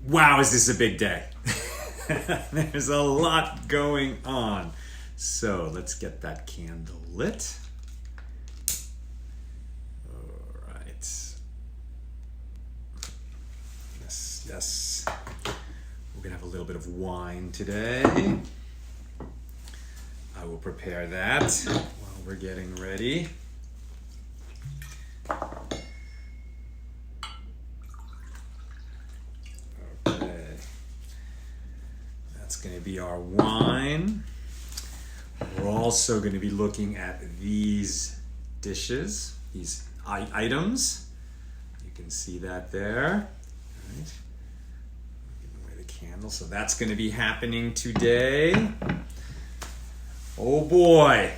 Wow, is this a big day? There's a lot going on. So let's get that candle lit. All right. Yes. We're going to have a little bit of wine today. I will prepare that while we're getting ready. Going to be our wine. We're also going to be looking at these dishes, these items. You can see that there. All right. Giving away the candle. So that's going to be happening today. Oh boy,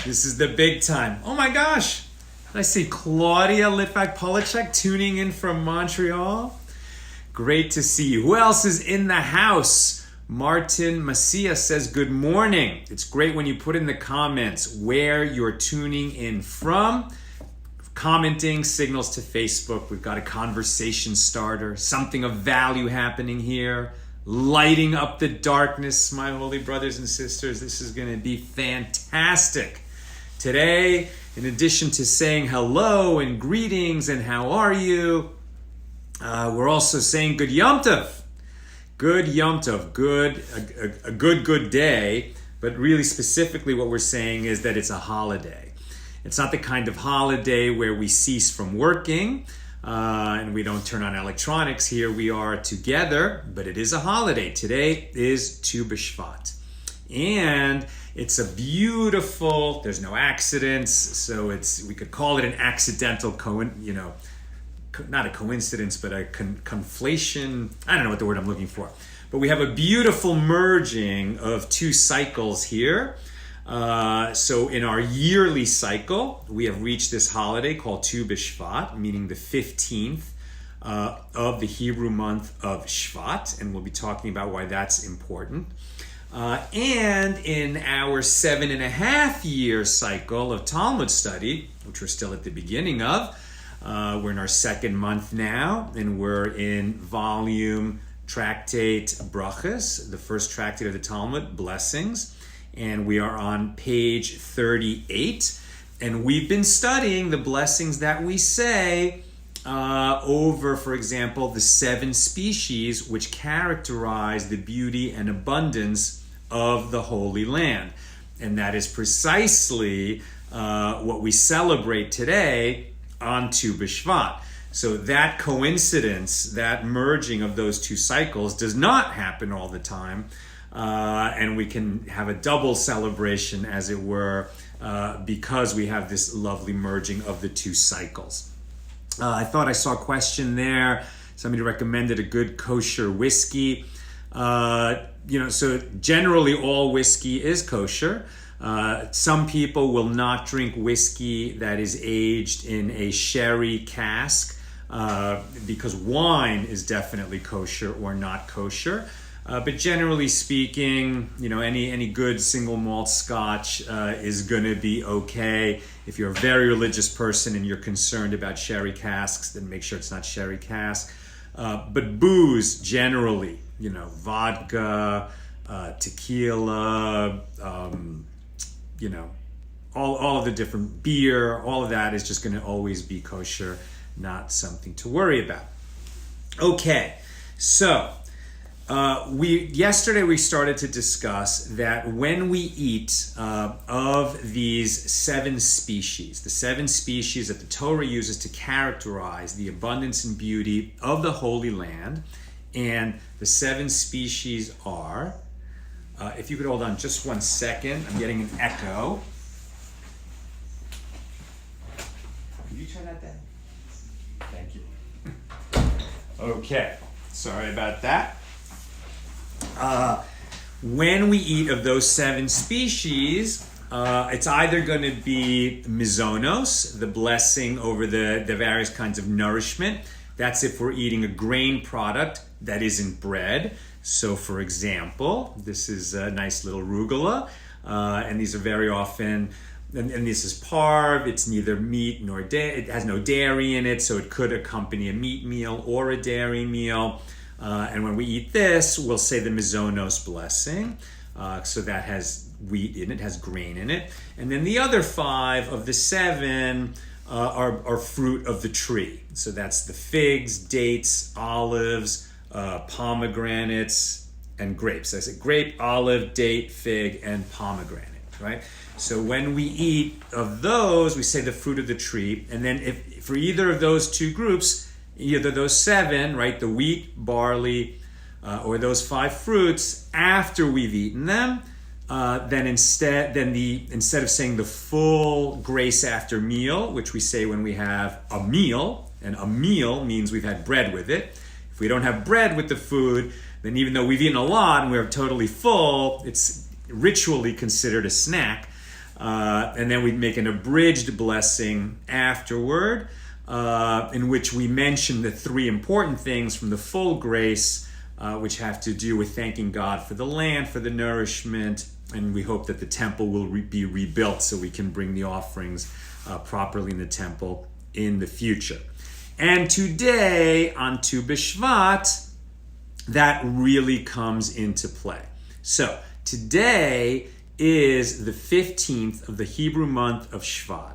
this is the big time. Oh my gosh, did I see Claudia Litvak-Polachek tuning in from Montreal? Great to see you. Who else is in the house? Martin Macia says, good morning. It's great when you put in the comments where you're tuning in from. Commenting signals to Facebook. We've got a conversation starter, something of value happening here. Lighting up the darkness, my holy brothers and sisters. This is going to be fantastic. Today, in addition to saying hello and greetings and how are you, we're also saying good Yom Tov. Good Yom Tov, a good day, but really specifically what we're saying is that it's a holiday. It's not the kind of holiday where we cease from working and we don't turn on electronics. Here we are together, but it is a holiday. Today is Tu B'Shvat. And it's a beautiful, there's no accidents, so we could call it an accidental not a coincidence, but a conflation. I don't know what the word I'm looking for. But we have a beautiful merging of two cycles here. So in our yearly cycle, we have reached this holiday called Tu B'Shvat, meaning the 15th of the Hebrew month of Shvat. And we'll be talking about why that's important. And in our 7.5-year cycle of Talmud study, which we're still at the beginning of, we're in our second month now, and we're in volume tractate Berachos, the first tractate of the Talmud, Blessings, and we are on page 38. And we've been studying the blessings that we say over, for example, the 7 species which characterize the beauty and abundance of the Holy Land. And that is precisely what we celebrate today on Tu B'Shvat. So that coincidence, that merging of those two cycles does not happen all the time. And we can have a double celebration, as it were, because we have this lovely merging of the two cycles. I thought I saw a question there. Somebody recommended a good kosher whiskey. So generally all whiskey is kosher. Some people will not drink whiskey that is aged in a sherry cask because wine is definitely kosher or not kosher. But generally speaking, any good single malt scotch is going to be okay. If you're a very religious person and you're concerned about sherry casks, then make sure it's not sherry cask. But booze generally, vodka, tequila, all of the different beer, all of that is just going to always be kosher, not something to worry about. Okay, so yesterday we started to discuss that when we eat of these 7 species, the 7 species that the Torah uses to characterize the abundance and beauty of the Holy Land, and the 7 species are, if you could hold on just one second, I'm getting an echo. Can you turn that down? Thank you. Okay, sorry about that. When we eat of those 7 species, it's either going to be mizonos, the blessing over the various kinds of nourishment. That's if we're eating a grain product that isn't bread. So, for example, this is a nice little rugula, and these are very often, and this is parve. It's neither meat nor dairy. It has no dairy in it, so it could accompany a meat meal or a dairy meal. And when we eat this, we'll say the Mizonos blessing. So that has wheat in it, has grain in it. And then the other 5 of the 7 are fruit of the tree. So that's the figs, dates, olives, pomegranates, and grapes. I said grape, olive, date, fig, and pomegranate, right? So when we eat of those, we say the fruit of the tree. And then if for either of those 2 groups, either those 7, right, the wheat, barley, or those 5 fruits, after we've eaten them, then instead of saying the full grace after meal, which we say when we have a meal, and a meal means we've had bread with it. If we don't have bread with the food, then even though we've eaten a lot and we're totally full, it's ritually considered a snack. And then we'd make an abridged blessing afterward, in which we mention the 3 important things from the full grace, which have to do with thanking God for the land, for the nourishment, and we hope that the temple will be rebuilt so we can bring the offerings properly in the temple in the future. And today, on Tu B'Shvat, that really comes into play. So today is the 15th of the Hebrew month of Shvat.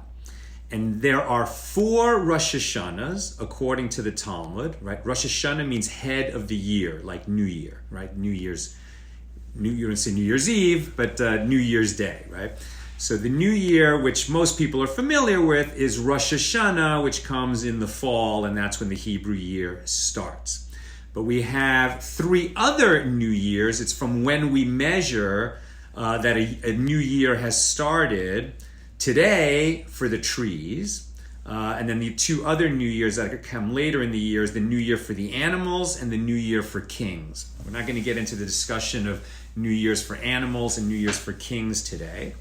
And there are 4 Rosh Hashanahs, according to the Talmud, right? Rosh Hashanah means head of the year, like New Year, right? You don't say New Year's Eve, but New Year's Day, right? So the New Year, which most people are familiar with, is Rosh Hashanah, which comes in the fall, and that's when the Hebrew year starts. But we have 3 other New Years. It's from when we measure that a new year has started. Today, for the trees, and then the 2 other New Years that come later in the year is the New Year for the animals and the New Year for kings. We're not going to get into the discussion of New Years for animals and New Years for kings today.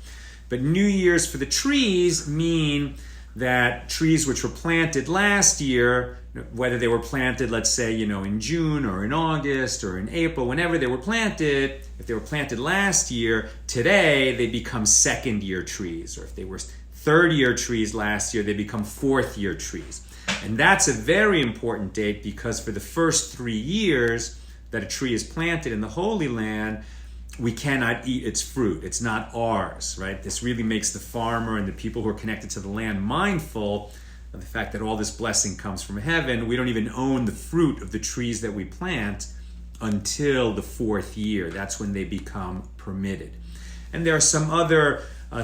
But New Years for the trees mean that trees which were planted last year, whether they were planted, let's say, in June or in August or in April, whenever they were planted, if they were planted last year, today they become second-year trees. Or if they were third-year trees last year, they become fourth-year trees. And that's a very important date because for the first 3 years that a tree is planted in the Holy Land, we cannot eat its fruit. It's not ours, right? This really makes the farmer and the people who are connected to the land mindful of the fact that all this blessing comes from heaven. We don't even own the fruit of the trees that we plant until the 4th year. That's when they become permitted. And there are some other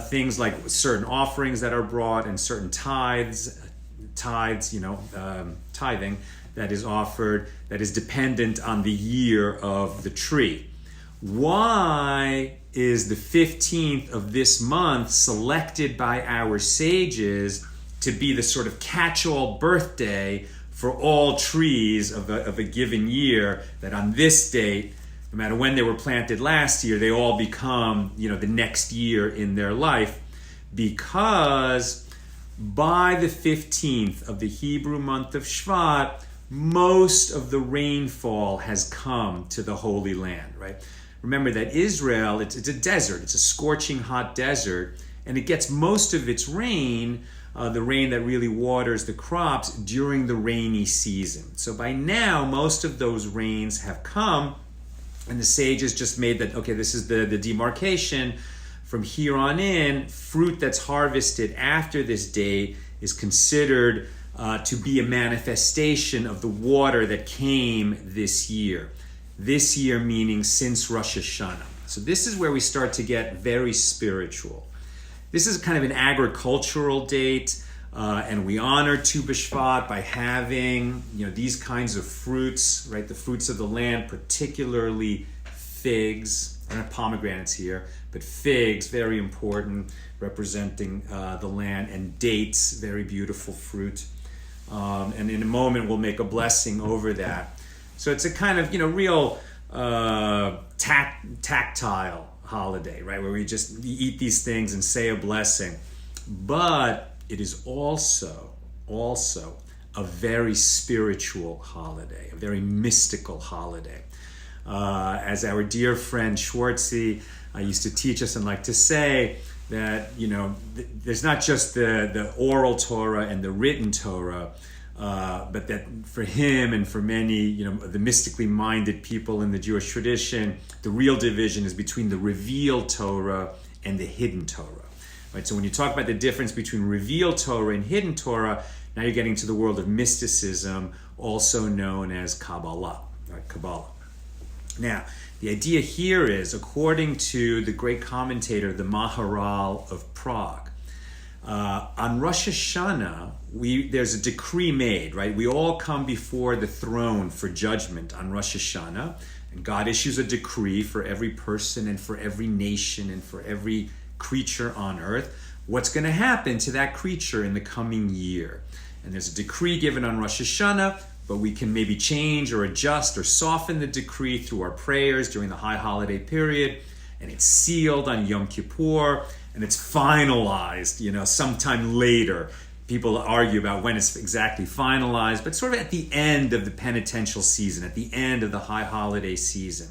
things like certain offerings that are brought and certain tithes, tithing that is offered that is dependent on the year of the tree. Why is the 15th of this month selected by our sages to be the sort of catch-all birthday for all trees of a given year, that on this date, no matter when they were planted last year, they all become, the next year in their life? Because by the 15th of the Hebrew month of Shvat, most of the rainfall has come to the Holy Land, right? Remember that Israel, it's a desert. It's a scorching hot desert, and it gets most of its rain, the rain that really waters the crops, during the rainy season. So by now, most of those rains have come, and the sages just made that, okay, this is the demarcation. From here on in, fruit that's harvested after this date is considered to be a manifestation of the water that came this year. This year meaning since Rosh Hashanah. So this is where we start to get very spiritual. This is kind of an agricultural date, and we honor Tu B'Shvat by having, these kinds of fruits, right? The fruits of the land, particularly figs. I don't have pomegranates here, but figs, very important, representing the land, and dates, very beautiful fruit. And in a moment, we'll make a blessing over that. So it's a kind of, real tactile holiday, right? Where we eat these things and say a blessing. But it is also a very spiritual holiday, a very mystical holiday. As our dear friend Schwartzy used to teach us and like to say, that, there's not just the oral Torah and the written Torah, but that for him and for many, the mystically minded people in the Jewish tradition, the real division is between the revealed Torah and the hidden Torah. Right? So when you talk about the difference between revealed Torah and hidden Torah, now you're getting to the world of mysticism, also known as Kabbalah. Right? Kabbalah. Now, the idea here is, according to the great commentator, the Maharal of Prague, on Rosh Hashanah, there's a decree made, right? We all come before the throne for judgment on Rosh Hashanah, and God issues a decree for every person and for every nation and for every creature on earth, what's going to happen to that creature in the coming year. And there's a decree given on Rosh Hashanah, but we can maybe change or adjust or soften the decree through our prayers during the high holiday period, and it's sealed on Yom Kippur, and it's finalized, sometime later. People argue about when it's exactly finalized, but sort of at the end of the penitential season, at the end of the high holiday season.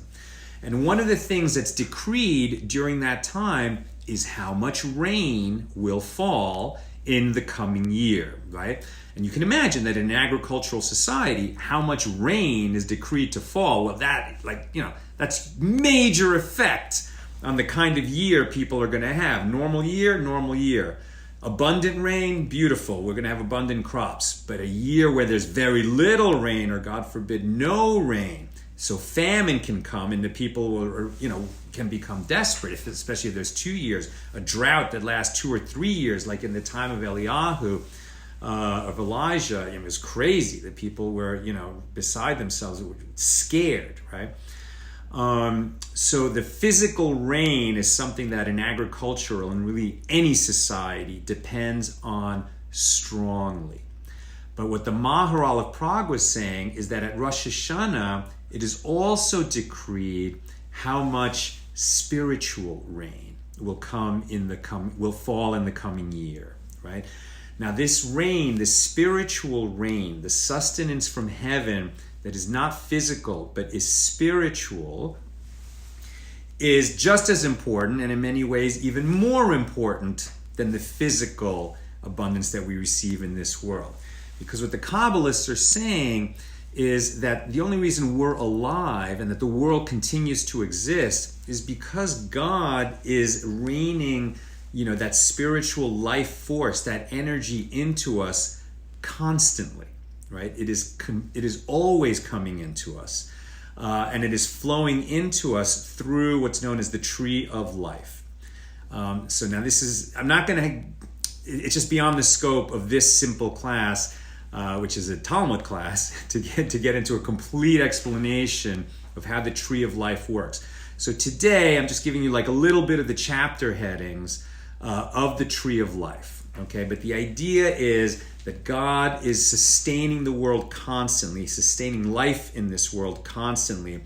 And one of the things that's decreed during that time is how much rain will fall in the coming year, right? And you can imagine that in an agricultural society, how much rain is decreed to fall. Well, that's major effect on the kind of year people are going to have. Normal year. Abundant rain, beautiful. We're going to have abundant crops. But a year where there's very little rain, or God forbid, no rain, so famine can come, and the people can become desperate, especially if there's 2 years. A drought that lasts 2 or 3 years, like in the time of Eliyahu, of Elijah, it was crazy. The people were, beside themselves, scared, right? So the physical rain is something that in agricultural and really any society depends on strongly. But what the Maharal of Prague was saying is that at Rosh Hashanah, it is also decreed how much spiritual rain will will fall in the coming year, right? Now this rain, the spiritual rain, the sustenance from heaven that is not physical but is spiritual, is just as important, and in many ways even more important than the physical abundance that we receive in this world. Because what the Kabbalists are saying is that the only reason we're alive and that the world continues to exist is because God is raining, that spiritual life force, that energy into us constantly, right? It is always coming into us, and it is flowing into us through what's known as the tree of life. So now it's just beyond the scope of this simple class, which is a Talmud class, to get into a complete explanation of how the tree of life works. So today I'm just giving you like a little bit of the chapter headings of the tree of life. Okay, but the idea is that God is sustaining the world constantly, sustaining life in this world constantly.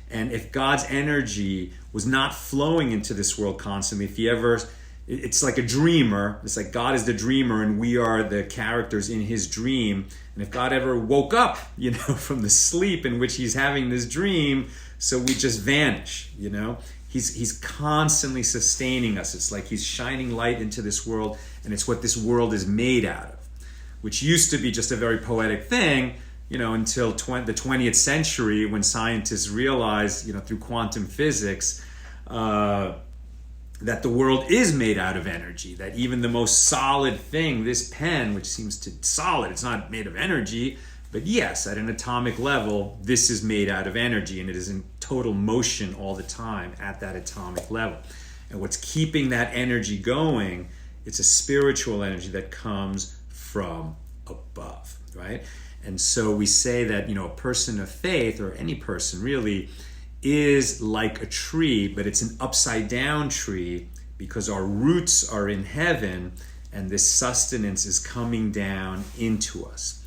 And if God's energy was not flowing into this world constantly, it's like a dreamer. It's like God is the dreamer and we are the characters in his dream. And if God ever woke up, from the sleep in which he's having this dream, so we just vanish, He's constantly sustaining us. It's like he's shining light into this world, and it's what this world is made out of, which used to be just a very poetic thing, until the 20th century, when scientists realized, through quantum physics, that the world is made out of energy, that even the most solid thing, this pen, which seems solid, it's not made of energy, but yes, at an atomic level, this is made out of energy, and it is in total motion all the time at that atomic level. And what's keeping that energy going, it's a spiritual energy that comes from above, right? And so we say that, a person of faith, or any person really, is like a tree, but it's an upside down tree because our roots are in heaven and this sustenance is coming down into us.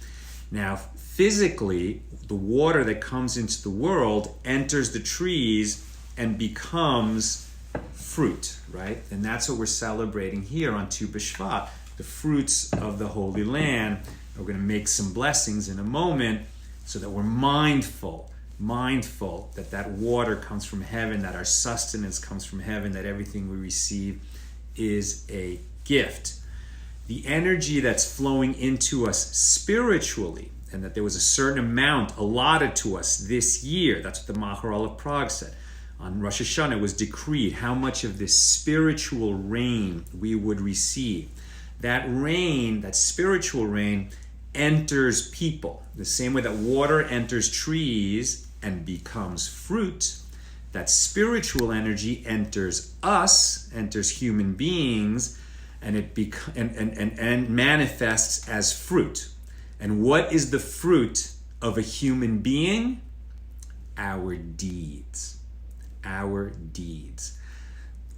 Now, physically, the water that comes into the world enters the trees and becomes fruit, right? And that's what we're celebrating here on Tu B'Shvat, the fruits of the Holy Land. We're going to make some blessings in a moment so that we're mindful that water comes from heaven, that our sustenance comes from heaven, that everything we receive is a gift. the energy that's flowing into us spiritually, and that there was a certain amount allotted to us this year. That's what the Maharal of Prague said. On Rosh Hashanah, it was decreed how much of this spiritual rain we would receive. That rain, that spiritual rain, enters people. The same way that water enters trees and becomes fruit, that spiritual energy enters us, enters human beings, and it and manifests as fruit. And what is the fruit of a human being? Our deeds. Our deeds.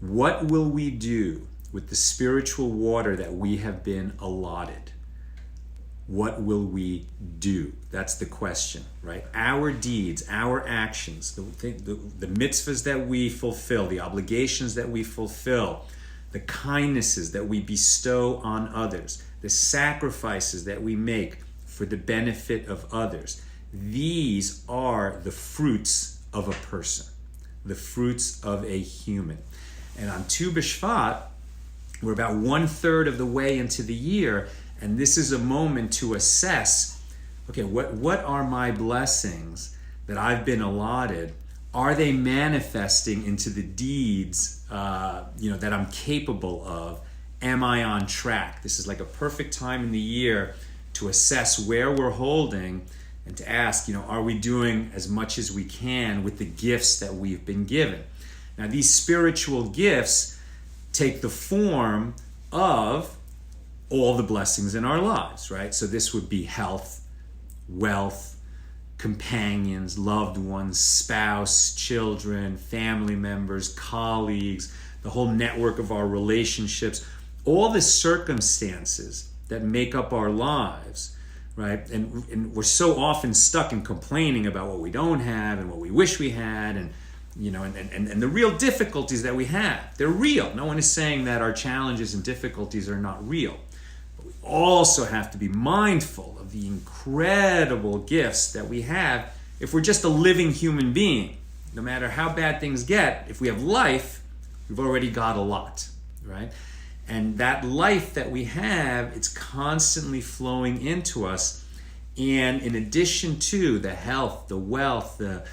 What will we do with the spiritual water that we have been allotted? What will we do? That's the question, right? Our deeds, our actions, the mitzvahs that we fulfill, the obligations that we fulfill, the kindnesses that we bestow on others, the sacrifices that we make for the benefit of others. These are the fruits of a person, the fruits of a human. And on Tu B'Shvat, we're about 1/3 of the way into the year, and this is a moment to assess, okay, what are my blessings that I've been allotted? Are they manifesting into the deeds that I'm capable of? Am I on track? This is like a perfect time in the year to assess where we're holding and to ask, are we doing as much as we can with the gifts that we've been given? Now, these spiritual gifts take the form of all the blessings in our lives, right? So this would be health, wealth, companions, loved ones, spouse, children, family members, colleagues, the whole network of our relationships, all the circumstances that make up our lives, right? And we're so often stuck in complaining about what we don't have and what we wish we had, and the real difficulties that we have. They're real. No one is saying that our challenges and difficulties are not real. But we also have to be mindful of the incredible gifts that we have if we're just a living human being. No matter how bad things get, if we have life, we've already got a lot, right? And that life that we have, it's constantly flowing into us. And in addition to the health, the wealth, the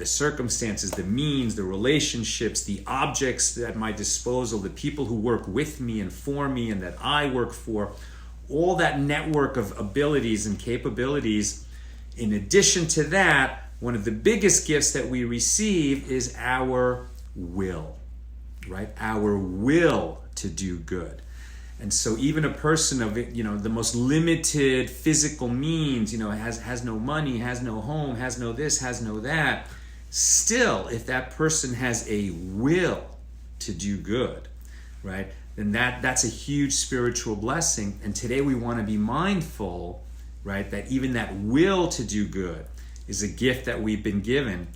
circumstances, the means, the relationships, the objects at my disposal, the people who work with me and for me and that I work for, all that network of abilities and capabilities. In addition to that, one of the biggest gifts that we receive is our will, right? Our will to do good. And so even a person of the most limited physical means, has no money, has no home, has no this, has no that, still, if that person has a will to do good, right, then that's a huge spiritual blessing. And today we want to be mindful, right, that even that will to do good is a gift that we've been given.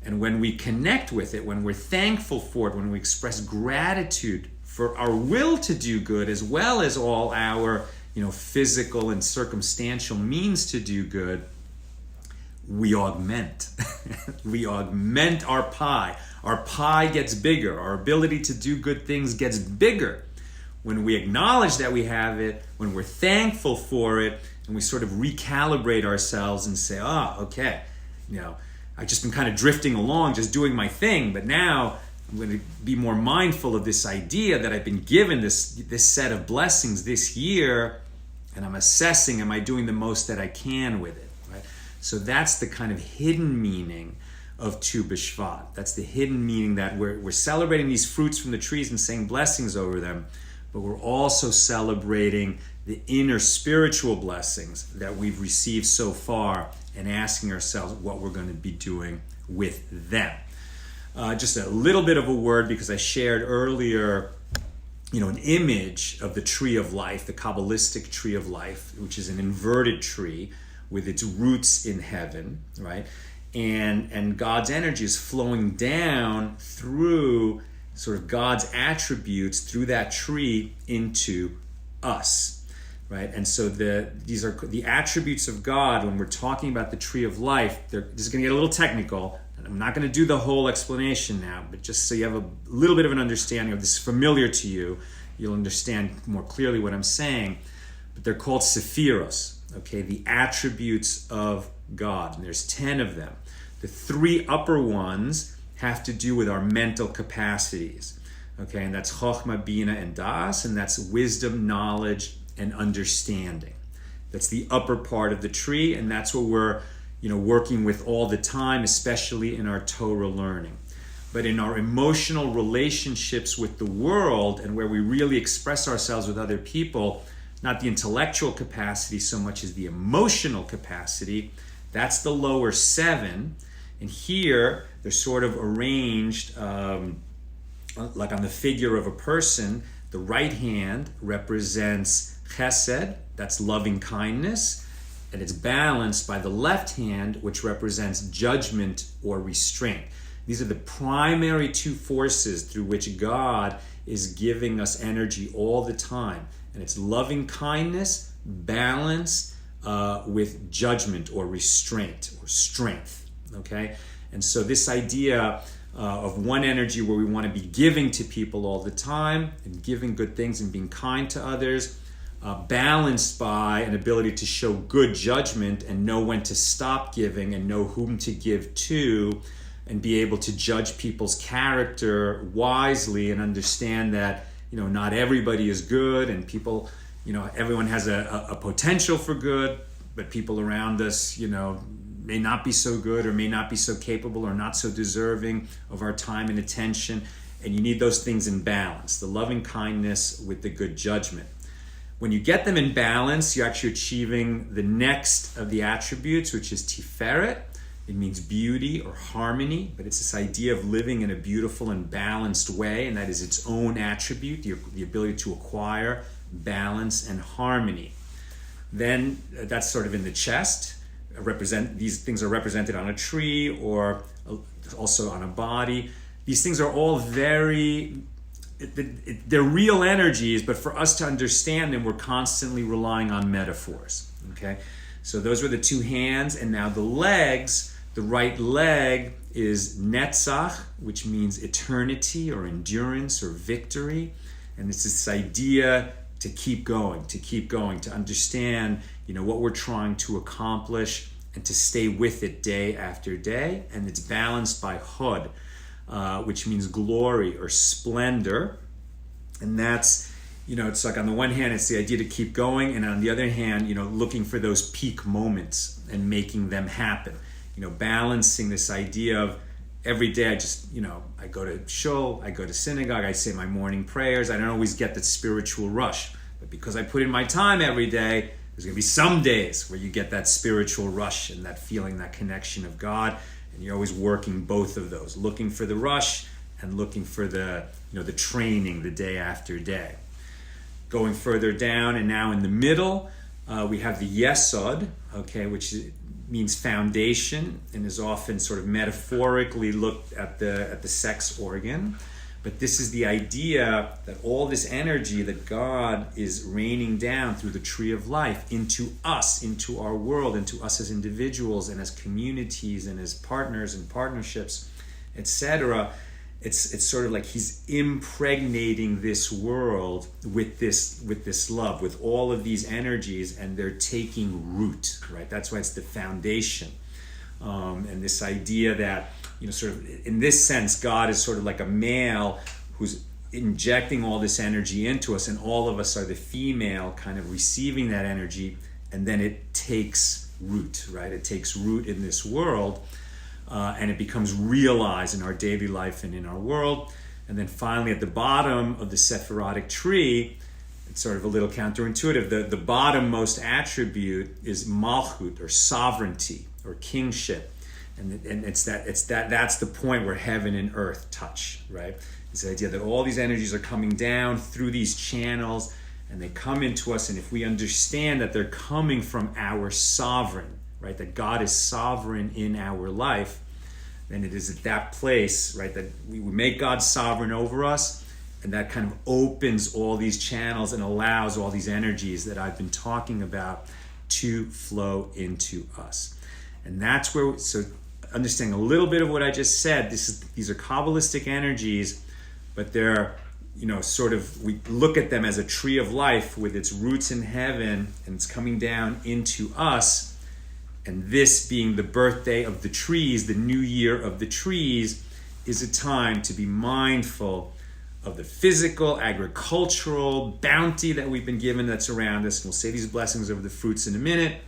And when we connect with it, when we're thankful for it, when we express gratitude for our will to do good, as well as all our, physical and circumstantial means to do good, we augment. We augment our pie. Our pie gets bigger. Our ability to do good things gets bigger when we acknowledge that we have it, when we're thankful for it, and we sort of recalibrate ourselves and say, okay, I've just been kind of drifting along, just doing my thing, but now I'm going to be more mindful of this idea that I've been given this set of blessings this year, and I'm assessing, am I doing the most that I can with it, right? So that's the kind of hidden meaning of Tu B'Shvat. That's the hidden meaning that we're celebrating these fruits from the trees and saying blessings over them, but we're also celebrating the inner spiritual blessings that we've received so far and asking ourselves what we're going to be doing with them. Just a little bit of a word, because I shared earlier, an image of the tree of life, the Kabbalistic tree of life, which is an inverted tree with its roots in heaven, right? And God's energy is flowing down through sort of God's attributes through that tree into us, right? And so these are the attributes of God. When we're talking about the tree of life, this is going to get a little technical. I'm not going to do the whole explanation now, but just so you have a little bit of an understanding of this, familiar to you, you'll understand more clearly what I'm saying. But they're called sephiros, okay, the attributes of God. And there's 10 of them. The 3 upper ones have to do with our mental capacities, okay, and that's chokhmah, bina, and das, and that's wisdom, knowledge, and understanding. That's the upper part of the tree, and that's what we're working with all the time, especially in our Torah learning. But in our emotional relationships with the world and where we really express ourselves with other people, not the intellectual capacity so much as the emotional capacity, that's the lower 7. And here, they're sort of arranged like on the figure of a person. The right hand represents chesed, that's loving kindness, and it's balanced by the left hand, which represents judgment or restraint. These are the primary 2 forces through which God is giving us energy all the time. And it's loving kindness balanced with judgment or restraint or strength. Okay? And so this idea of one energy where we want to be giving to people all the time and giving good things and being kind to others, balanced by an ability to show good judgment and know when to stop giving and know whom to give to, and be able to judge people's character wisely and understand that not everybody is good, and people, everyone has a potential for good, but people around us may not be so good or may not be so capable or not so deserving of our time and attention. And you need those things in balance, the loving kindness with the good judgment. When you get them in balance, you're actually achieving the next of the attributes, which is tiferet. It means beauty or harmony, but it's this idea of living in a beautiful and balanced way, and that is its own attribute, the ability to acquire balance and harmony. Then that's sort of in the chest. These things are represented on a tree or also on a body. These things are all they're real energies, but for us to understand them, we're constantly relying on metaphors. Okay, so those were the 2 hands, and now the legs. The right leg is netzach, which means eternity or endurance or victory, and it's this idea to keep going, to understand, what we're trying to accomplish and to stay with it day after day. And it's balanced by hod, which means glory or splendor. And that's, it's like on the one hand, it's the idea to keep going, and on the other hand, looking for those peak moments and making them happen. Balancing this idea of every day I just, I go to shul, I go to synagogue, I say my morning prayers. I don't always get that spiritual rush, but because I put in my time every day, there's going to be some days where you get that spiritual rush and that feeling, that connection of God, and you're always working both of those, looking for the rush and looking for the training the day after day. Going further down, and now in the middle, we have the yesod, okay, which means foundation and is often sort of metaphorically looked at the sex organ. But this is the idea that all this energy that God is raining down through the tree of life into us, into our world, into us as individuals and as communities and as partners and partnerships, etc. It's sort of like he's impregnating this world with this love, with all of these energies, and they're taking root, right? That's why it's the foundation. And this idea that, sort of in this sense, God is sort of like a male who's injecting all this energy into us, and all of us are the female kind of receiving that energy, and then it takes root, right? It takes root in this world. And it becomes realized in our daily life and in our world. And then finally, at the bottom of the Sephirotic tree, it's sort of a little counterintuitive. The bottommost attribute is Malchut, or sovereignty, or kingship. And that's the point where heaven and earth touch, right? It's the idea that all these energies are coming down through these channels, and they come into us. And if we understand that they're coming from our sovereign, right, that God is sovereign in our life, then it is at that place, right, that we make God sovereign over us, and that kind of opens all these channels and allows all these energies that I've been talking about to flow into us. And that's where, so understanding a little bit of what I just said, these are Kabbalistic energies, but they're, sort of, we look at them as a tree of life with its roots in heaven and it's coming down into us. And this being the birthday of the trees, the new year of the trees, is a time to be mindful of the physical, agricultural bounty that we've been given that's around us. And we'll say these blessings over the fruits in a minute.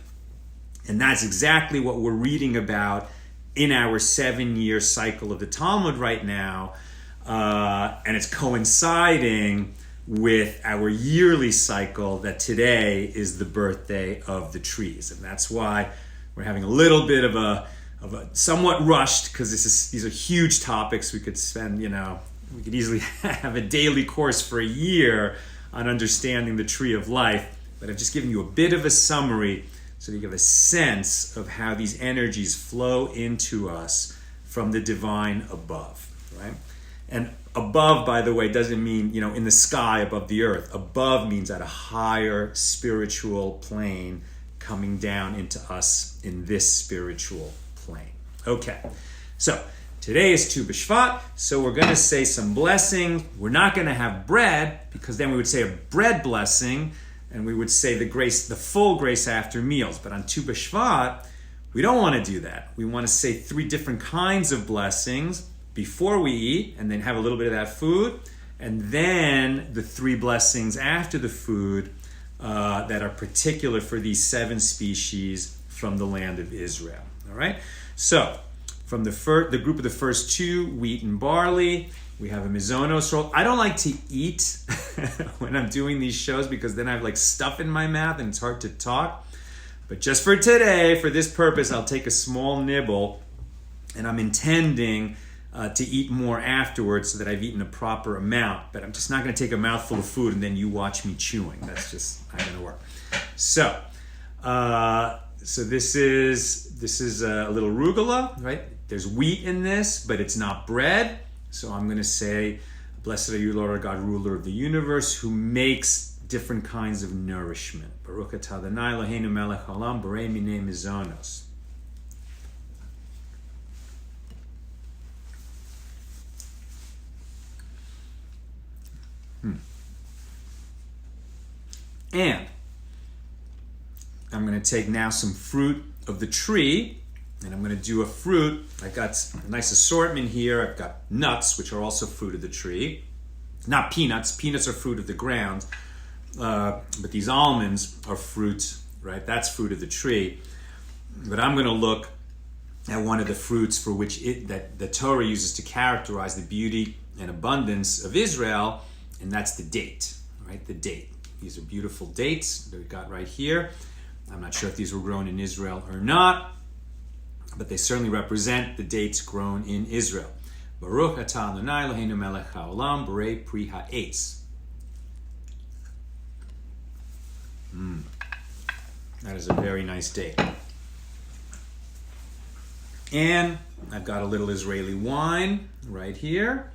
And that's exactly what we're reading about in our 7-year cycle of the Talmud right now. And it's coinciding with our yearly cycle that today is the birthday of the trees. And that's why we're having a little bit of a somewhat rushed, because these are huge topics. We could spend, we could easily have a daily course for a year on understanding the tree of life. But I've just given you a bit of a summary so that you have a sense of how these energies flow into us from the divine above, right? And above, by the way, doesn't mean, in the sky above the earth. Above means at a higher spiritual plane coming down into us in this spiritual plane. Okay, so today is Tu B'Shvat, so we're going to say some blessings. We're not going to have bread, because then we would say a bread blessing, and we would say the full grace after meals. But on Tu B'Shvat, we don't want to do that. We want to say 3 different kinds of blessings before we eat, and then have a little bit of that food, and then the 3 blessings after the food that are particular for these 7 species from the land of Israel. All right? So, from the group of the first 2, wheat and barley, we have a mizonos roll. I don't like to eat when I'm doing these shows, because then I have stuff in my mouth and it's hard to talk. But just for today, for this purpose, I'll take a small nibble, and I'm intending to eat more afterwards so that I've eaten a proper amount. But I'm just not going to take a mouthful of food and then you watch me chewing. That's just not going to work. So this is a little rugula, right? There's wheat in this, but it's not bread. So I'm going to say, blessed are you, Lord our God, ruler of the universe, who makes different kinds of nourishment. Baruch atah Adonai Eloheinu melech haolam borei minei mizonos. And I'm going to take now some fruit of the tree, and I'm going to do a fruit. I've got a nice assortment here. I've got nuts, which are also fruit of the tree. Not peanuts. Peanuts are fruit of the ground. But these almonds are fruit, right? That's fruit of the tree. But I'm going to look at one of the fruits for which that the Torah uses to characterize the beauty and abundance of Israel, and that's the date, right? The date. These are beautiful dates that we've got right here. I'm not sure if these were grown in Israel or not, but they certainly represent the dates grown in Israel. Baruch atah Adonai Eloheinu melech haolam borei pri ha'etz. That is a very nice date. And I've got a little Israeli wine right here.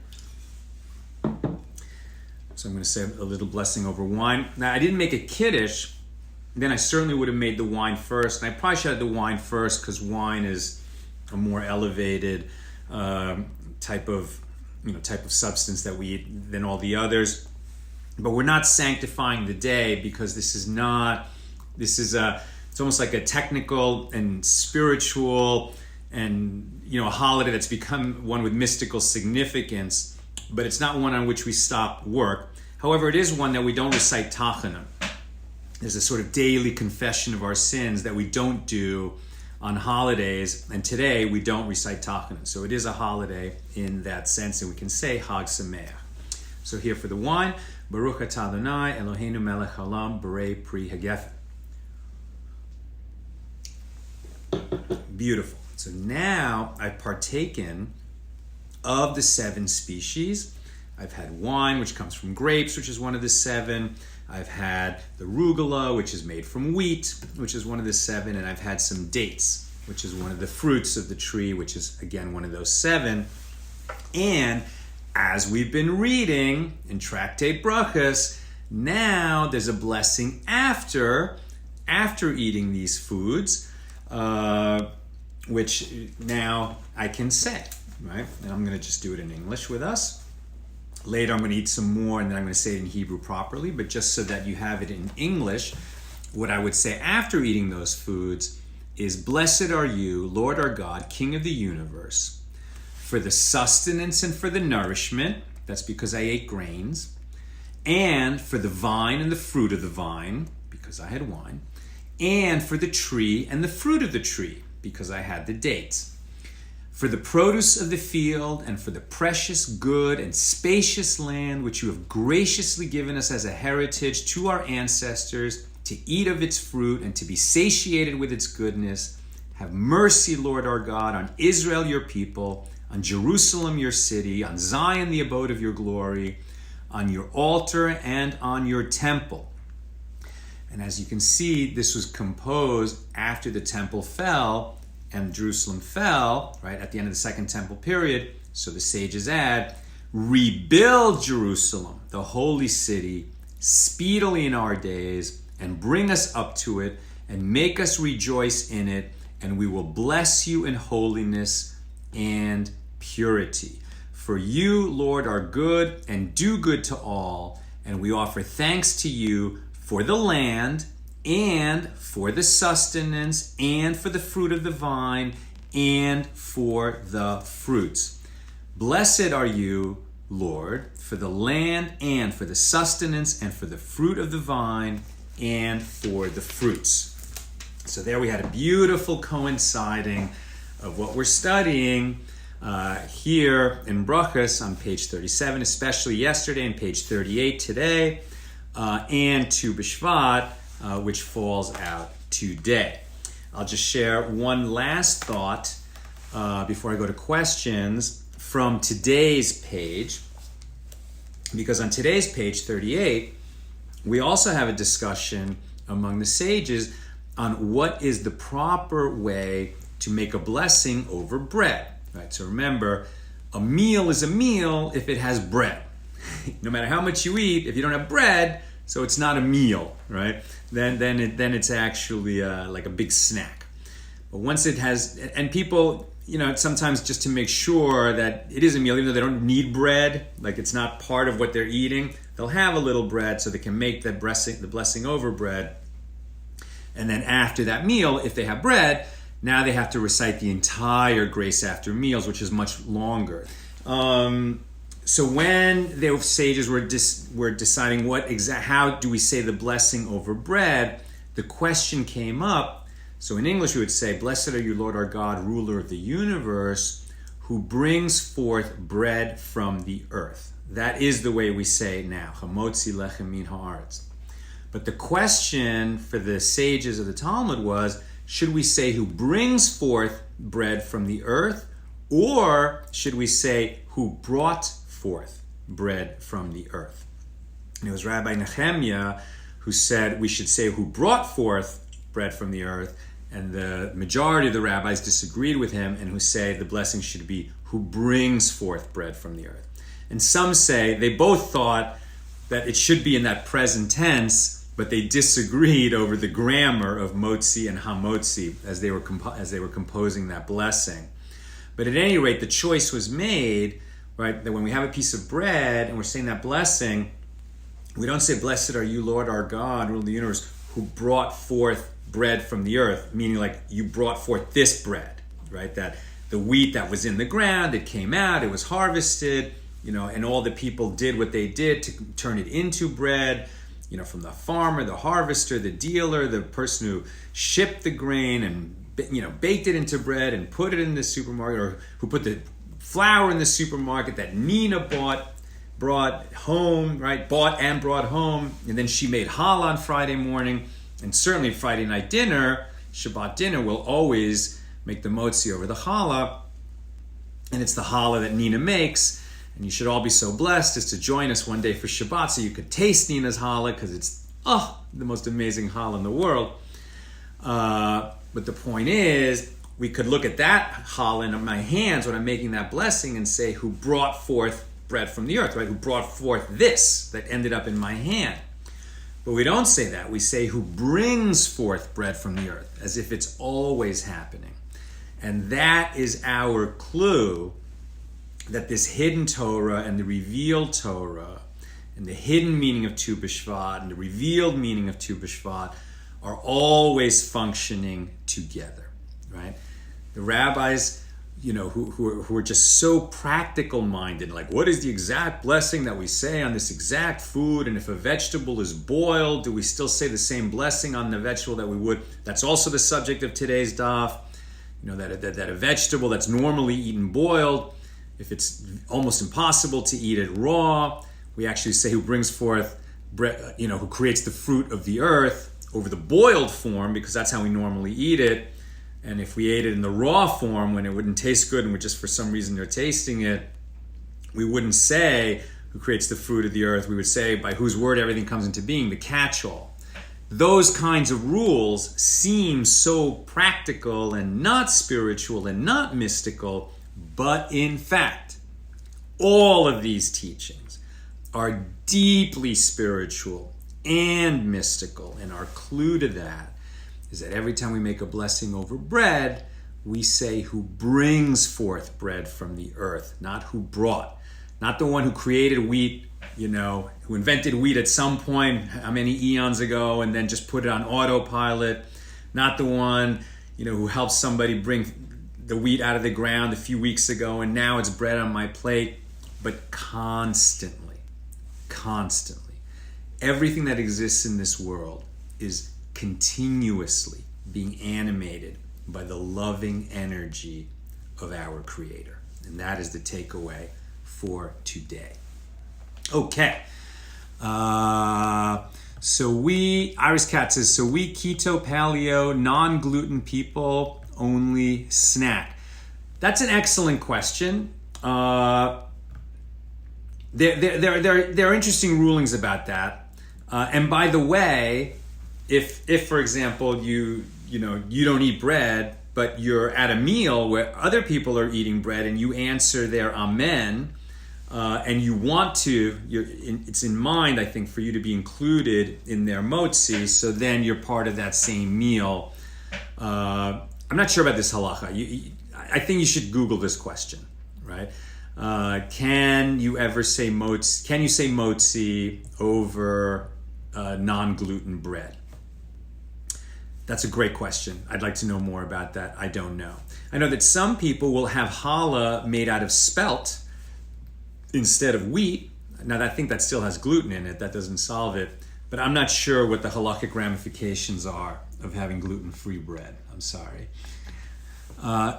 So I'm going to say a little blessing over wine. Now, I didn't make a kiddush. Then I certainly would have made the wine first. And I probably should have the wine first, because wine is a more elevated type of substance that we eat than all the others. But we're not sanctifying the day, because it's almost like a technical and spiritual and a holiday that's become one with mystical significance. But it's not one on which we stop work. However, it is one that we don't recite Tachanun. There's a sort of daily confession of our sins that we don't do on holidays, and today we don't recite Tachanun. So it is a holiday in that sense, and we can say Hag Sameach. So here for the wine, Baruch atah Adonai Eloheinu melech haolam borei pri hagefen. Beautiful. So now I've partaken of the 7 species. I've had wine, which comes from grapes, which is one of the 7. I've had the rugula, which is made from wheat, which is one of the 7. And I've had some dates, which is one of the fruits of the tree, which is, again, one of those 7. And as we've been reading in Tractate Berachos, now there's a blessing after eating these foods, which now I can say. Right? And I'm going to just do it in English with us. Later I'm going to eat some more and then I'm going to say it in Hebrew properly, but just so that you have it in English, what I would say after eating those foods is, blessed are you, Lord our God, King of the universe, for the sustenance and for the nourishment, that's because I ate grains, and for the vine and the fruit of the vine, because I had wine, and for the tree and the fruit of the tree, because I had the dates, for the produce of the field and for the precious, good, and spacious land which you have graciously given us as a heritage to our ancestors, to eat of its fruit and to be satiated with its goodness. Have mercy, Lord our God, on Israel your people, on Jerusalem your city, on Zion the abode of your glory, on your altar and on your temple. And as you can see, this was composed after the temple fell and Jerusalem fell, right, at the end of the Second Temple period. So the sages add, rebuild Jerusalem, the holy city, speedily in our days, and bring us up to it, and make us rejoice in it, and we will bless you in holiness and purity. For you, Lord, are good and do good to all, and we offer thanks to you for the land, and for the sustenance, and for the fruit of the vine, and for the fruits. Blessed are you, Lord, for the land, and for the sustenance, and for the fruit of the vine, and for the fruits. So there we had a beautiful coinciding of what we're studying here in Berachos on page 37, especially yesterday, and page 38 today, and Tu B'Shvat, which falls out today. I'll just share one last thought before I go to questions from today's page, because on today's page 38, we also have a discussion among the sages on what is the proper way to make a blessing over bread. Right? So remember, a meal is a meal if it has bread. No matter how much you eat, if you don't have bread, so it's not a meal, right? Then it's actually like a big snack. But once it has, and people, sometimes just to make sure that it is a meal, even though they don't need bread, like it's not part of what they're eating, they'll have a little bread so they can make the blessing over bread. And then after that meal, if they have bread, now they have to recite the entire grace after meals, which is much longer. So when the sages were deciding how do we say the blessing over bread, the question came up. So in English we would say, blessed are you, Lord our God, ruler of the universe, who brings forth bread from the earth. That is the way we say it now. Hamotzi lechem min haaretz. But the question for the sages of the Talmud was, should we say who brings forth bread from the earth, or should we say who brought forth bread from the earth? And it was Rabbi Nehemiah who said we should say who brought forth bread from the earth, and the majority of the rabbis disagreed with him and who say the blessing should be who brings forth bread from the earth. And some say they both thought that it should be in that present tense, but they disagreed over the grammar of motzi and hamotzi as they were composing that blessing. But at any rate, the choice was made, right, that when we have a piece of bread and we're saying that blessing, we don't say, blessed are you, Lord our God, ruler of the universe, who brought forth bread from the earth, meaning like you brought forth this bread, right? That the wheat that was in the ground, it came out, it was harvested, and all the people did what they did to turn it into bread, from the farmer, the harvester, the dealer, the person who shipped the grain and, baked it into bread and put it in the supermarket, or who put the flour in the supermarket that Nina brought home, right? Bought and brought home. And then she made challah on Friday morning. And certainly Friday night dinner, Shabbat dinner, will always make the motzi over the challah. And it's the challah that Nina makes. And you should all be so blessed as to join us one day for Shabbat so you could taste Nina's challah, because it's the most amazing challah in the world. But the point is, we could look at that challah in my hands when I'm making that blessing and say, who brought forth bread from the earth, right? Who brought forth this that ended up in my hand. But we don't say that. We say who brings forth bread from the earth, as if it's always happening. And that is our clue that this hidden Torah and the revealed Torah and the hidden meaning of Tu B'Shvat and the revealed meaning of Tu B'Shvat are always functioning together, right? The rabbis, who are just so practical minded, like what is the exact blessing that we say on this exact food? And if a vegetable is boiled, do we still say the same blessing on the vegetable that we would? That's also the subject of today's daf. That a vegetable that's normally eaten boiled, if it's almost impossible to eat it raw, we actually say who brings forth bread, who creates the fruit of the earth over the boiled form, because that's how we normally eat it. And if we ate it in the raw form, when it wouldn't taste good and we're just for some reason they're tasting it, we wouldn't say who creates the fruit of the earth. We would say by whose word everything comes into being, the catch-all. Those kinds of rules seem so practical and not spiritual and not mystical, but in fact, all of these teachings are deeply spiritual and mystical. And our clue to that is that every time we make a blessing over bread, we say who brings forth bread from the earth, not who brought. Not the one who created wheat, who invented wheat at some point, how many eons ago, and then just put it on autopilot. Not the one, who helped somebody bring the wheat out of the ground a few weeks ago and now it's bread on my plate. But constantly, everything that exists in this world is continuously being animated by the loving energy of our Creator. And that is the takeaway for today. Okay. Iris Cat says, so we keto, paleo, non-gluten people only snack. That's an excellent question. There are interesting rulings about that. And by the way, if for example you don't eat bread, but you're at a meal where other people are eating bread and you answer their amen, and you want to, it's in mind, I think, for you to be included in their motzi, so then you're part of that same meal. I'm not sure about this halacha. I think you should Google this question, right? Can you ever say motzi? Can you say motzi over non-gluten bread? That's a great question. I'd like to know more about that. I don't know. I know that some people will have challah made out of spelt instead of wheat. Now, I think that still has gluten in it. That doesn't solve it. But I'm not sure what the halakhic ramifications are of having gluten-free bread. I'm sorry.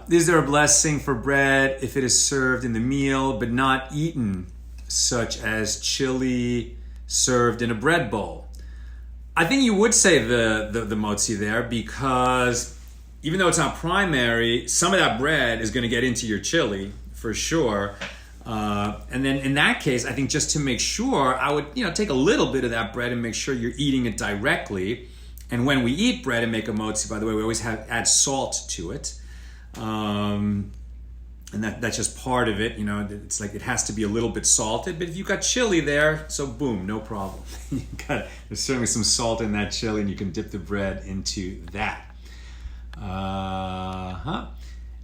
Is there a blessing for bread if it is served in the meal but not eaten, such as chili served in a bread bowl? I think you would say the motzi there, because even though it's not primary, some of that bread is going to get into your chili for sure. And then in that case, I think just to make sure, I would take a little bit of that bread and make sure you're eating it directly. And when we eat bread and make a motzi, by the way, we always add salt to it. And that's just part of it. It's like it has to be a little bit salted. But if you've got chili there, so boom, no problem. There's certainly some salt in that chili, and you can dip the bread into that.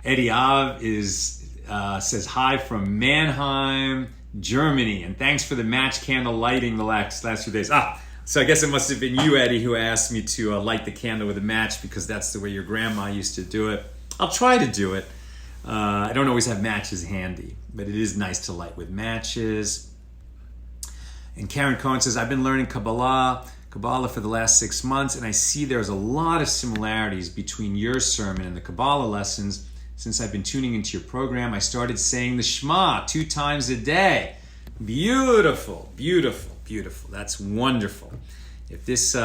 Eddie Av says hi from Mannheim, Germany, and thanks for the match candle lighting the last few days. So I guess it must have been you, Eddie, who asked me to light the candle with a match, because that's the way your grandma used to do it. I'll try to do it. I don't always have matches handy, but it is nice to light with matches. And Karen Cohen says, I've been learning Kabbalah for the last 6 months, and I see there's a lot of similarities between your sermon and the Kabbalah lessons. Since I've been tuning into your program, I started saying the Shema 2 times a day. Beautiful, beautiful, beautiful. That's wonderful. If this,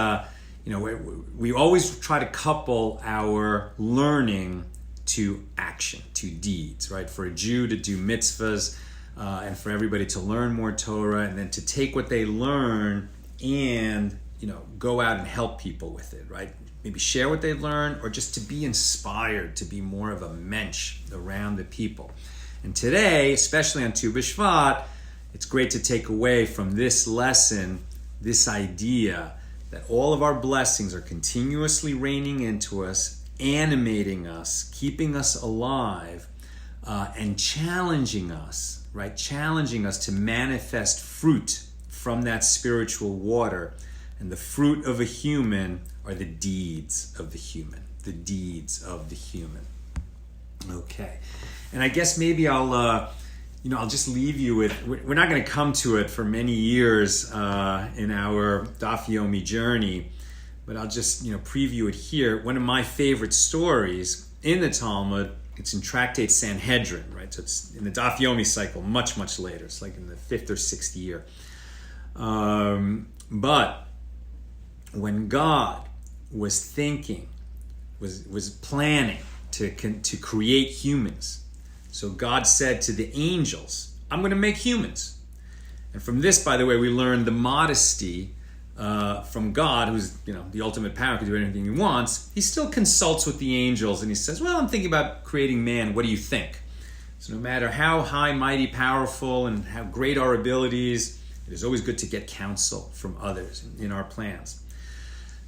we always try to couple our learning to action, to deeds, right? For a Jew to do mitzvahs, and for everybody to learn more Torah, and then to take what they learn and, go out and help people with it, right? Maybe share what they learn, or just to be inspired to be more of a mensch around the people. And today, especially on Tu B'Shvat, it's great to take away from this lesson this idea that all of our blessings are continuously raining into us, animating us, keeping us alive, and challenging us, right? Challenging us to manifest fruit from that spiritual water. And the fruit of a human are the deeds of the human. The deeds of the human. Okay. And I guess maybe I'll just leave you with, we're not going to come to it for many years in our Daf Yomi journey, but I'll just, preview it here. One of my favorite stories in the Talmud, it's in Tractate Sanhedrin, right? So it's in the Daf Yomi cycle, much, much later. It's like in the 5th or 6th year. But when God was thinking, was planning to create humans, so God said to the angels, I'm going to make humans. And from this, by the way, we learn the modesty from God, who's the ultimate power, can do anything he wants. He still consults with the angels and he says, well, I'm thinking about creating man. What do you think? So no matter how high, mighty, powerful, and how great our abilities, it is always good to get counsel from others in our plans.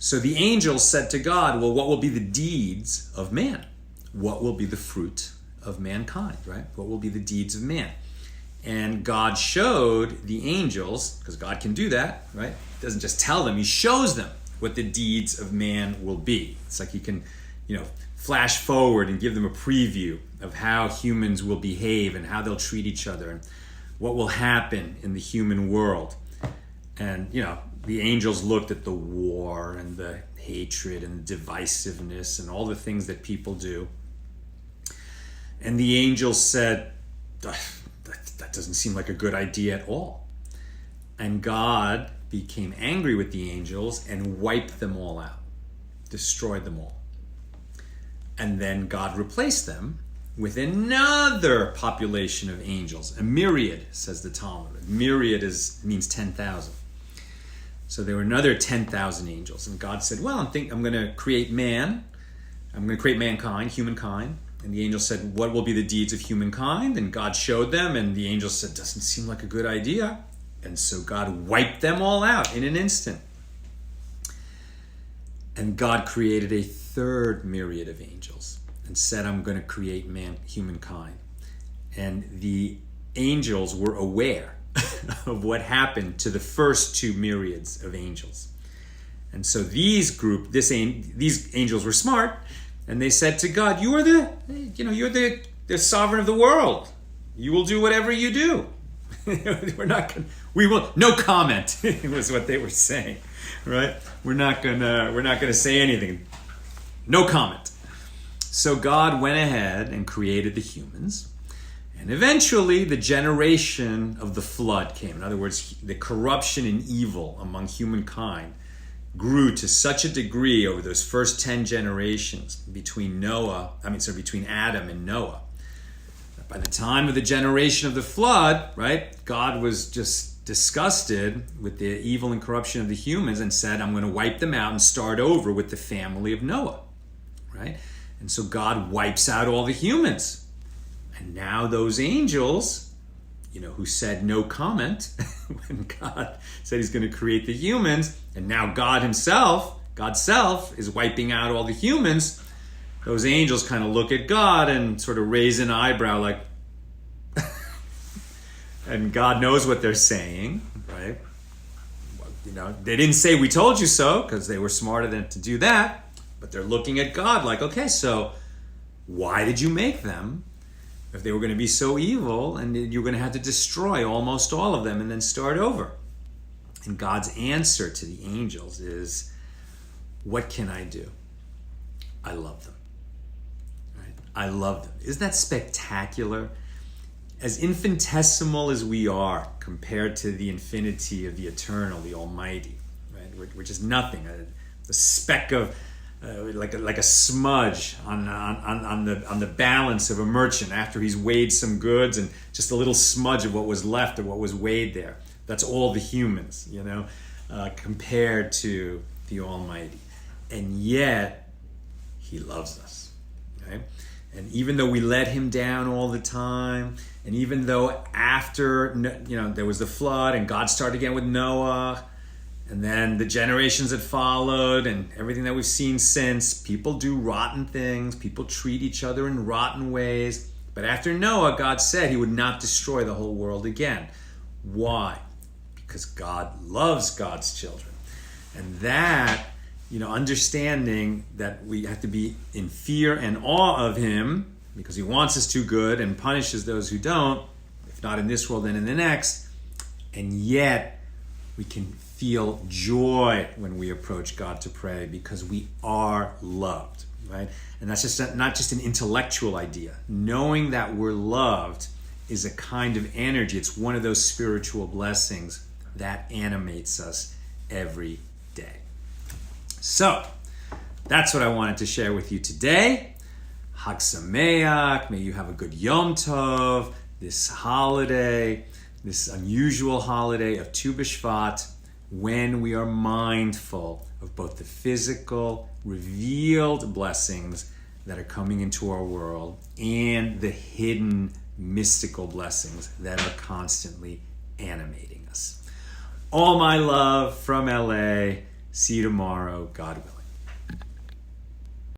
So the angels said to God, well, what will be the deeds of man? What will be the fruit of mankind, right? What will be the deeds of man? And God showed the angels, because God can do that, right? He doesn't just tell them, he shows them what the deeds of man will be. It's like he can, flash forward and give them a preview of how humans will behave and how they'll treat each other and what will happen in the human world. And, the angels looked at the war and the hatred and divisiveness and all the things that people do. And the angels said, that doesn't seem like a good idea at all. And God became angry with the angels and wiped them all out, destroyed them all. And then God replaced them with another population of angels, a myriad, says the Talmud. Myriad means 10,000. So there were another 10,000 angels. And God said, well, I'm going to create man. I'm going to create mankind, humankind. And the angel said, what will be the deeds of humankind? And God showed them. And the angel said, doesn't seem like a good idea. And so God wiped them all out in an instant. And God created a third myriad of angels and said, I'm going to create humankind. And the angels were aware of what happened to the first two myriads of angels. And so these angels were smart, and they said to God, you're the sovereign of the world. You will do whatever you do. No comment was what they were saying, right? We're not gonna say anything. No comment. So God went ahead and created the humans. And eventually, the generation of the flood came. In other words, the corruption and evil among humankind grew to such a degree over those first 10 generations between Adam and Noah. By the time of the generation of the flood, right, God was just disgusted with the evil and corruption of the humans and said, I'm going to wipe them out and start over with the family of Noah, right? And so God wipes out all the humans. And now those angels, who said no comment when God said he's going to create the humans, and now God's self is wiping out all the humans, those angels kind of look at God and sort of raise an eyebrow like, and God knows what they're saying, right? They didn't say we told you so because they were smarter than to do that, but they're looking at God like, okay, so why did you make them? If they were going to be so evil, and you're going to have to destroy almost all of them and then start over. And God's answer to the angels is, what can I do? I love them. Right? I love them. Isn't that spectacular? As infinitesimal as we are compared to the infinity of the eternal, the Almighty, right? We're just nothing. A speck of like a smudge on the balance of a merchant after he's weighed some goods, and just a little smudge of what was left of what was weighed there. That's all the humans, compared to the Almighty. And yet, he loves us, right? And even though we let him down all the time, and even though after, there was the flood and God started again with Noah, and then the generations that followed and everything that we've seen since, people do rotten things. People treat each other in rotten ways. But after Noah, God said he would not destroy the whole world again. Why? Because God loves God's children. And that, understanding that we have to be in fear and awe of him because he wants us to good and punishes those who don't, if not in this world, then in the next. And yet, we can feel joy when we approach God to pray because we are loved, right? And that's just not just an intellectual idea. Knowing that we're loved is a kind of energy. It's one of those spiritual blessings that animates us every day. So, that's what I wanted to share with you today. Hag Sameach. May you have a good Yom Tov, this holiday, this unusual holiday of Tu B'Shvat, when we are mindful of both the physical, revealed blessings that are coming into our world and the hidden, mystical blessings that are constantly animating us. All my love from LA. See you tomorrow, God willing.